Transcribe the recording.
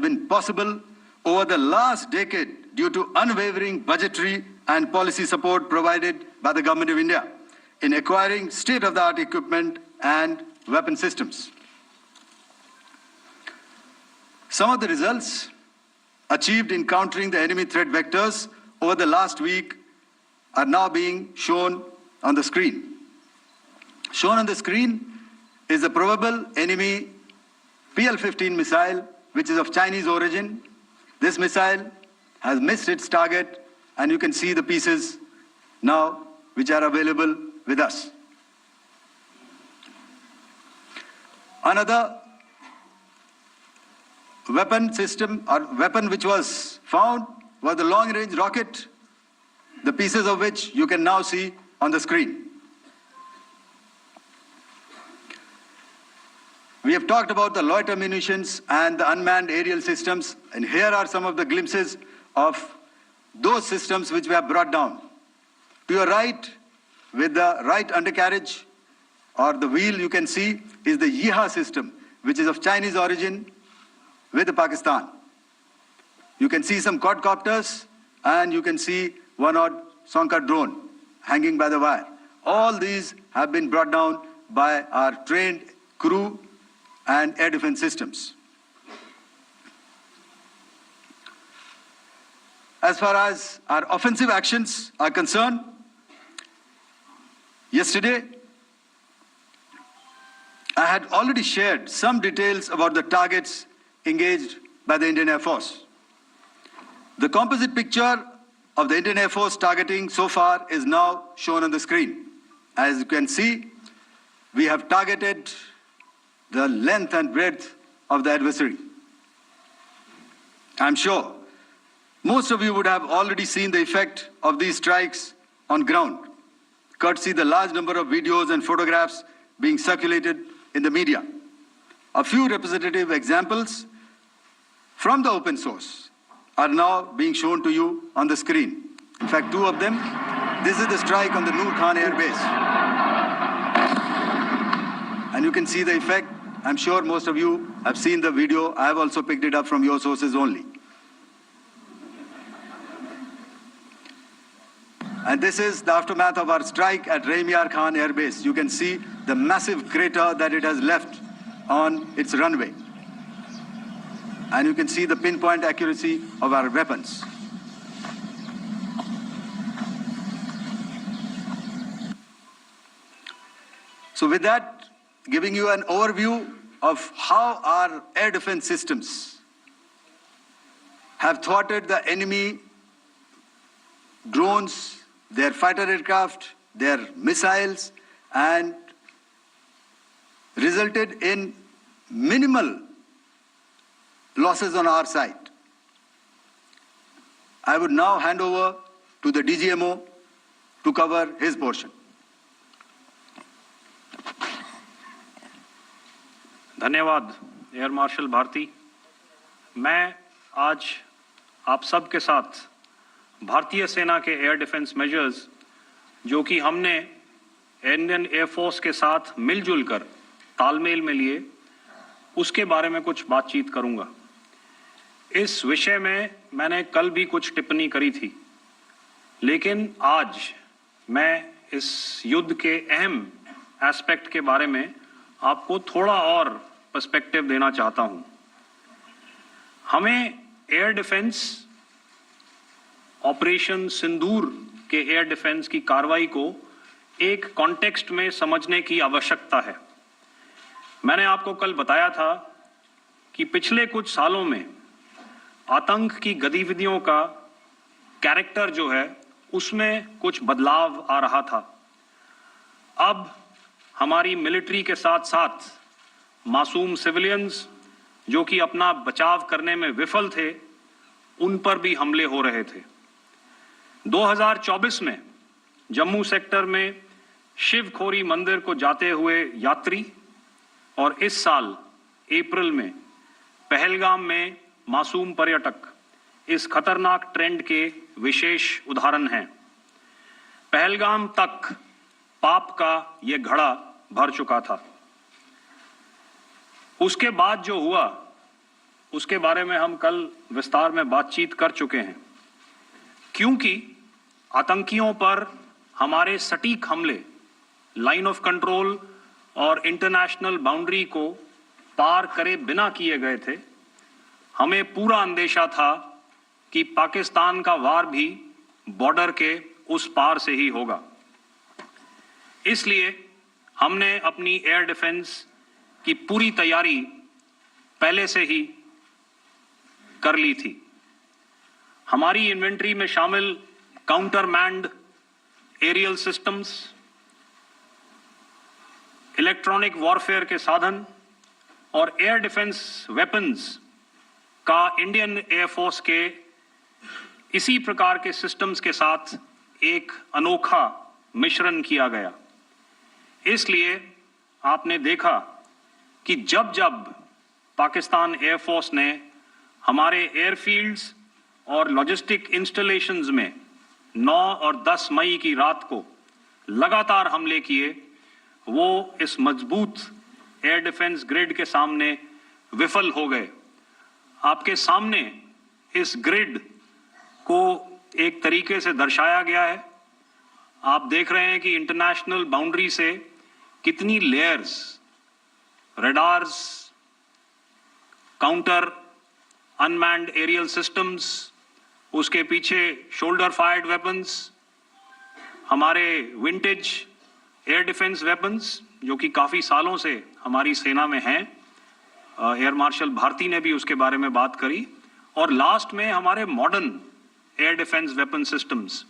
been possible over the last decade due to unwavering budgetary and policy support provided by the Government of India in acquiring state-of-the-art equipment and weapon systems. Some of the results achieved in countering the enemy threat vectors over the last week are now being shown on the screen. Shown on the screen is the probable enemy PL-15 missile, which is of Chinese origin. This missile has missed its target, and you can see the pieces now which are available with us. Another weapon system or weapon which was found was the long-range rocket, the pieces of which you can now see on the screen. We have talked about the loiter munitions and the unmanned aerial systems, and here are some of the glimpses of those systems which we have brought down. To your right, with the right undercarriage or the wheel, you can see is the Yeeha system, which is of Chinese origin with Pakistan. You can see some quadcopters, and you can see one odd Sonka drone hanging by the wire. All these have been brought down by our trained crew and air defense systems. As far as our offensive actions are concerned, yesterday I had already shared some details about the targets engaged by the Indian Air Force. The composite picture of the Indian Air Force targeting so far is now shown on the screen. As you can see, we have targeted the length and breadth of the adversary. I'm sure most of you would have already seen the effect of these strikes on ground, courtesy the large number of videos and photographs being circulated in the media. A few representative examples from the open source are now being shown to you on the screen. In fact, two of them. This is the strike on the Noor Khan Air Base. And you can see the effect. I'm sure most of you have seen the video. I have also picked it up from your sources only. And this is the aftermath of our strike at Rahim Yar Khan Air Base. You can see the massive crater that it has left on its runway. And you can see the pinpoint accuracy of our weapons. So with that, giving you an overview of how our air defense systems have thwarted the enemy drones, their fighter aircraft, their missiles, and resulted in minimal losses on our side. I would now hand over to the DGMO to cover his portion. धन्यवाद air marshal Bharti. मैं आज आप सब के साथ भारतीय सेना के एयर डिफेंस मेजर्स जो कि हमने इंडियन एयर फोर्स के साथ मिलजुल कर तालमेल में लिए, उसके बारे में कुछ बातचीत करूंगा। इस विषय में मैंने कल भी कुछ टिप्पणी करी थी, लेकिन आज मैं इस युद्ध के अहम एस्पेक्ट के बारे में आपको थोड़ा और पर्सपेक्टिव देना चाहता हूं। हमें एयर डिफेंस ऑपरेशन सिंदूर के एयर डिफेंस की कार्रवाई को एक कॉन्टेक्स्ट में समझने की आवश्यकता है। मैंने आपको कल बताया था कि पिछले कुछ सालों में आतंक की गतिविधियों का कैरेक्टर जो है उसमें कुछ बदलाव आ रहा था। अब हमारी मिलिट्री के साथ साथ मासूम सिविलियंस जो कि अपना बचाव करने में विफल थे, उन पर भी हमले हो रहे थे। 2024 में जम्मू सेक्टर में शिवखोरी मंदिर को जाते हुए यात्री और इस साल अप्रैल में पहलगाम में मासूम पर्यटक इस खतरनाक ट्रेंड के विशेष उदाहरण हैं। पहलगाम तक पाप का ये घड़ा भर चुका था। उसके बाद जो हुआ उसके बारे में हम कल विस्तार में बातचीत कर चुके हैं, क्योंकि आतंकियों पर हमारे सटीक हमले लाइन ऑफ कंट्रोल और इंटरनेशनल बाउंड्री को पार करे बिना किए गए थे। हमें पूरा अंदेशा था कि पाकिस्तान का वार भी बॉर्डर के उस पार से ही होगा। इसलिए हमने अपनी एयर डिफेंस की पूरी तैयारी पहले से ही कर ली थी। हमारी इन्वेंट्री में शामिल counter manned aerial systems, electronic warfare के साधन और एयर डिफेंस वेपन्स का इंडियन एयरफोर्स के इसी प्रकार के सिस्टम्स के साथ एक अनोखा मिश्रण किया गया। इसलिए आपने देखा कि जब जब पाकिस्तान एयरफोर्स ने हमारे एयरफील्ड्स और लॉजिस्टिक इंस्टॉलेशंस में 9 और 10 मई की रात को लगातार हमले किए, वो इस मजबूत एयर डिफेंस ग्रिड के सामने विफल हो गए। आपके सामने इस ग्रिड को एक तरीके से दर्शाया गया है। आप देख रहे हैं कि इंटरनेशनल बाउंड्री से कितनी layers, radars, counter unmanned aerial systems, उसके पीछे शोल्डर फायर्ड वेपन्स, हमारे विंटेज एयर डिफेंस वेपन्स जो कि काफी सालों से हमारी सेना में हैं। एयर मार्शल भारती ने भी उसके बारे में बात करी। और लास्ट में हमारे modern air defence weapon systems